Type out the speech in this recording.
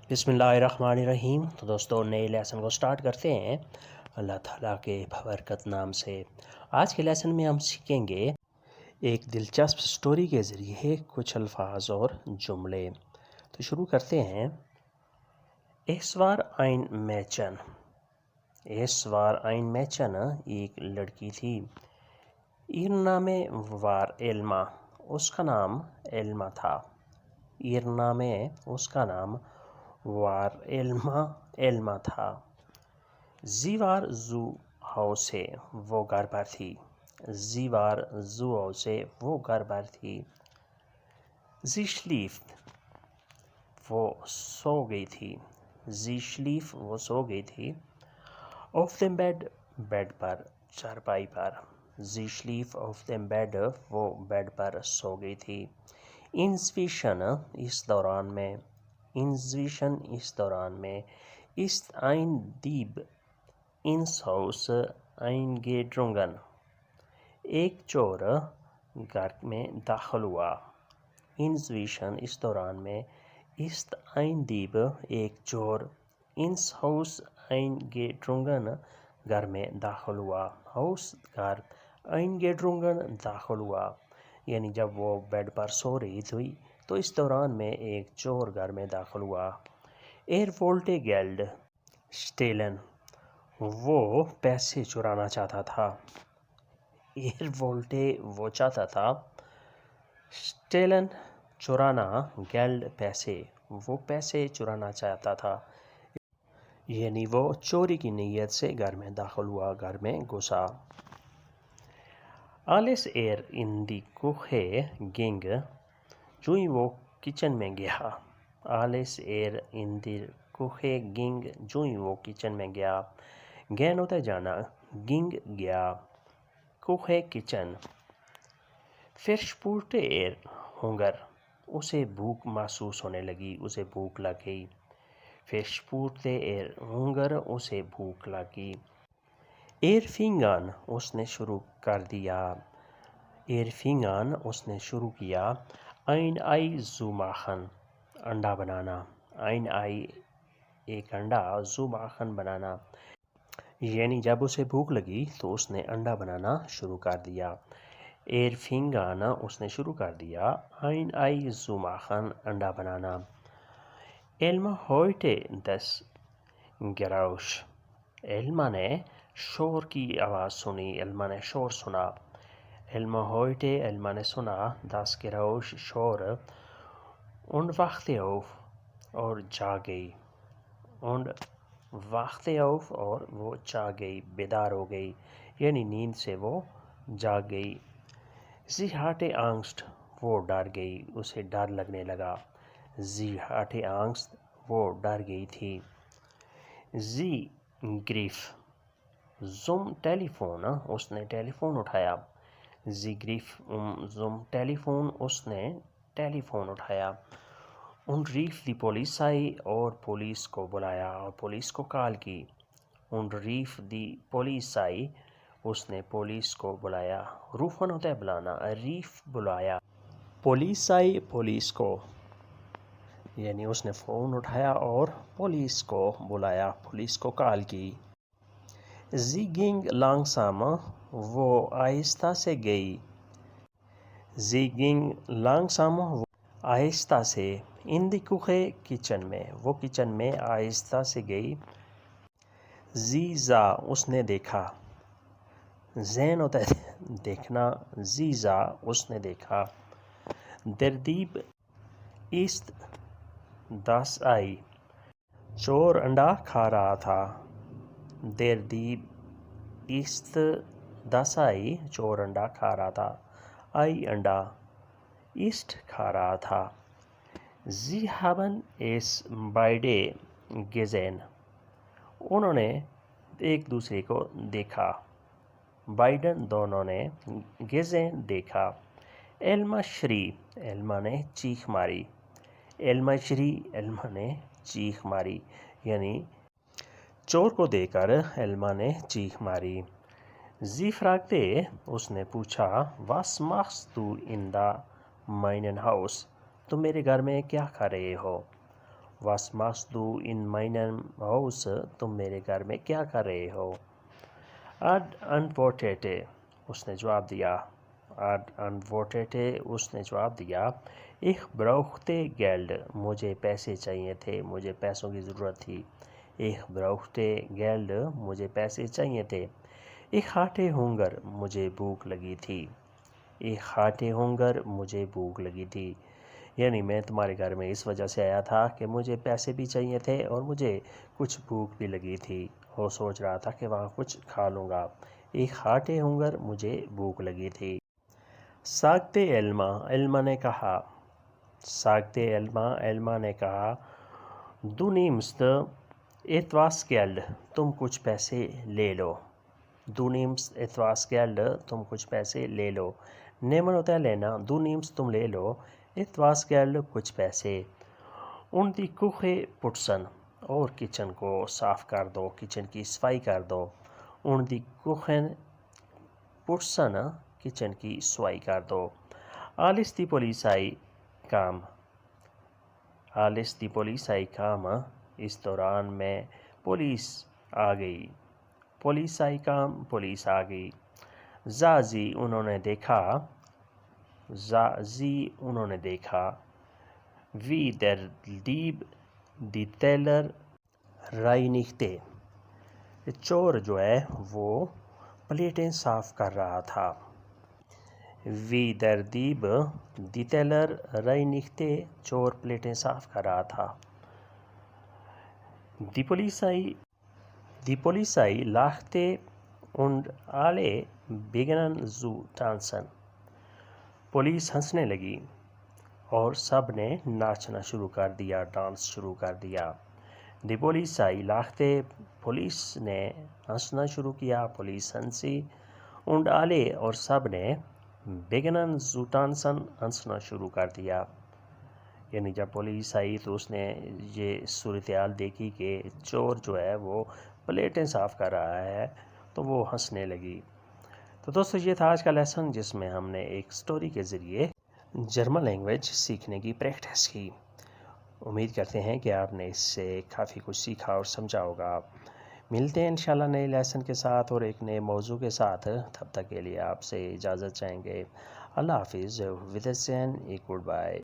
بسم اللہ الرحمن الرحیم۔ تو دوستوں نئے لیسن کو سٹارٹ کرتے ہیں اللہ تعالیٰ کے بابرکت نام سے۔ آج کے لیسن میں ہم سیکھیں گے ایک دلچسپ سٹوری کے ذریعے کچھ الفاظ اور جملے۔ تو شروع کرتے ہیں۔ Es war ein Mädchen۔ Es war ein Mädchen ایک لڑکی تھی۔ Ihr Name war Elma۔ اس کا نام ایلما تھا۔ Ihr Name اس کا نام war ایلما تھا۔ Sie war zu Hause۔ وہ گھر پر تھی۔ Sie war zu Hause۔ وہ گھر پر تھی۔ Sie schlief۔ وہ سو گئی تھی۔ Sie schlief۔ وہ سو گئی تھی۔ Auf dem Bett۔ بیڈ پر، چارپائی پر۔ Sie schlief auf dem Bett۔ وہ بیڈ پر سو گئی تھی۔ Inzwischen۔ اس دوران میں۔ Inzwischen اس دوران میں۔ Ist ein Dieb ins Haus eingedrungen۔ ایک چور گھر میں داخل ہوا۔ Inzwischen اس دوران میں۔ Ist ein Dieb ایک چور۔ ins Haus eingedrungen گھر میں داخل ہوا۔ Haus گھر، eingedrungen داخل ہوا، یعنی جب وہ بیڈ پر سو رہی تھی تو اس دوران میں ایک چور گھر میں داخل ہوا۔ Er wollte Geld stehlen۔ وہ پیسے چرانا چاہتا تھا۔ Er wollte وہ چاہتا تھا۔ Stehlen چرانا، Geld پیسے، وہ پیسے چرانا چاہتا تھا، یعنی وہ چوری کی نیت سے گھر میں داخل ہوا، گھر میں گھسا۔ Als in die Küche ging۔ جو ہی وہ کچن میں گیا۔ Als in die Küche ging۔ جو ہی وہ کچن میں گیا۔ Gehen ہوتا ہے جانا، ging گیا۔ Küche kitchen. Verspürte Hunger۔ اسے بھوک محسوس ہونے لگی، اسے بھوک لگ گئی۔ Verspürte Hunger اسے بھوک لگی۔ fing an اس نے شروع کر دیا۔ fing an اس نے شروع کیا۔ ein Ei zu machen انڈا بنانا۔ ein Ei ایک انڈا، zu machen بنانا، یعنی جب اسے بھوک لگی تو اس نے انڈا بنانا شروع کر دیا۔ fing an اس نے شروع کر دیا۔ ein Ei zu machen انڈا بنانا۔ Elma hörte das Geräusch۔ ایلما نے شور کی آواز سنی، ایلما نے شور سنا۔ Elma hörte ایلما نے سنا das Geräusch شور۔ Und wachte auf اور جاگ گئی۔ Und wachte auf اور وہ جاگ گئی، بیدار ہو گئی، یعنی نیند سے وہ جاگ گئی۔ Sie hatte Angst وہ ڈر گئی، اسے ڈر لگنے لگا۔ Sie hatte Angst وہ ڈر گئی تھی۔ Sie griff zum Telefon اس نے ٹیلی فون اٹھایا۔ Sie griff zum Telefon اس نے ٹیلی فون اٹھایا۔ Und rief die Polizei اور پولیس کو بلایا، اور پولیس کو کال کی۔ Und rief die Polizei اس نے پولیس کو بلایا۔ روفن ہوتا ہے بلانا، rief بلایا۔ Polizei پولیس کو، یعنی اس نے فون اٹھایا اور پولیس کو بلایا، پولیس کو کال کی۔ Sie ging langsam وہ آہستہ سے گئی۔ Sie ging langsam وہ آہستہ سے۔ In die Küche کچن میں، وہ کچن میں آہستہ سے گئی۔ Sie sah اس نے دیکھا۔ sehen ہوتا ہے دیکھنا، Sie sah اس نے دیکھا۔ Der Dieb ist das Ei چور انڈا کھا رہا تھا۔ Der Dieb ist das Ei چور انڈا کھا رہا تھا۔ Ei انڈا، ist کھا رہا تھا۔ Sie haben es beide gesehen انہوں نے ایک دوسرے کو دیکھا۔ beiden دونوں نے، gesehen دیکھا۔ Elma schrie ایلما نے چیخ ماری۔ Elma schrie ایلما نے چیخ ماری، یعنی چور کو دیکھ کر ایلما نے چیخ ماری۔ Sie fragte اس نے پوچھا Was machst du in meinem Haus تم میرے گھر میں کیا کر رہے ہو؟ Was machst du in meinem Haus? تم میرے گھر میں کیا کر رہے ہو؟ antwortete اس نے جواب دیا antwortete اس نے جواب دیا ich brauchte Geld مجھے پیسے چاہیے تھے، مجھے پیسوں کی ضرورت تھی۔ ich brauchte Geld مجھے پیسے چاہیے تھے۔ ich hatte Hunger مجھے بھوک لگی تھی۔ ich hatte Hunger مجھے بھوک لگی تھی، یعنی میں تمہارے گھر میں اس وجہ سے آیا تھا کہ مجھے پیسے بھی چاہیے تھے اور مجھے کچھ بھوک بھی لگی تھی، وہ سوچ رہا تھا کہ وہاں کچھ کھا لوں گا۔ ich hatte Hunger مجھے بھوک لگی تھی۔ sagte Elma ایلما نے کہا sagte Elma ایلما نے کہا du nimmst etwas Geld تم کچھ پیسے لے لو۔ du nimmst etwas Geld تم کچھ پیسے لے لو۔ nehmen ہوتا ہے لینا، du nimmst تم لے لو، etwas Geld کچھ پیسے، und die Küche putzen اور کچن کو صاف کر دو، کچن کی صفائی کر دو، und die Küche putzen kitchen کی صفائی کر دو۔ als die Polizei kam als die Polizei kam اس دوران میں پولیس آ گئی، Polizei kam پولیس آ گئی۔ sah sie انہوں نے دیکھا sah sie انہوں نے دیکھا wie der Dieb die Teller reinigte چور جو ہے وہ پلیٹیں صاف کر رہا تھا۔ wie der Dieb die Teller reinigte چور پلیٹیں صاف کر رہا تھا۔ die Polizei lachte und alle begannen zu tanzen police ہنسنے لگی اور سب نے ناچنا شروع کر دیا، ڈانس شروع کر دیا۔ die Polizei lachte پولیس نے ہنسنا شروع کیا، پولیس ہنسی، und alle اور سب نے begannen zu tanzen ہنسنا شروع کر دیا۔ یعنی جب پولیس آئی تو اس نے یہ صورتحال دیکھی کہ چور جو ہے وہ پلیٹیں صاف کر رہا ہے تو وہ ہنسنے لگی۔ تو دوستو یہ تھا آج کا لیسن جس میں ہم نے ایک سٹوری کے ذریعے جرمن لینگویج سیکھنے کی پریکٹس کی۔ امید کرتے ہیں کہ آپ نے اس سے کافی کچھ سیکھا اور سمجھا ہوگا۔ ملتے ہیں انشاءاللہ نئے لیسن کے ساتھ اور ایک نئے موضوع کے ساتھ، تب تک کے لیے آپ سے اجازت چاہیں گے۔ اللہ حافظ، وداع، گڈ بائے۔